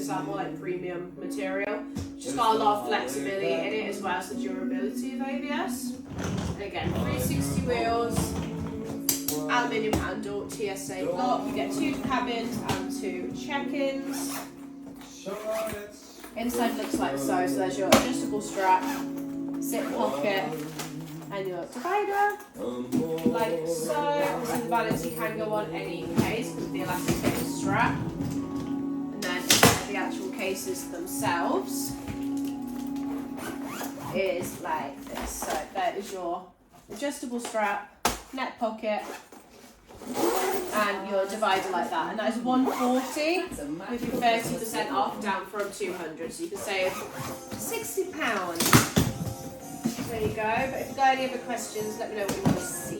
those are more like premium material. Just got a lot of flexibility in it as well as the durability of ABS. And again, 360 wheels, aluminium handle, TSA lock. You get 2 cabins and 2 check-ins. Inside looks like so. So there's your adjustable strap, zip pocket, and your divider, like so. Obviously the vanity can go on any case with the elasticated strap. And then the actual cases themselves is like this. So there is your adjustable strap, neck pocket, and your divider like that. And that is $140 with your 30% off, down from $200. So you can save £60. There you go. But if you've got any other questions, let me know what you want to see.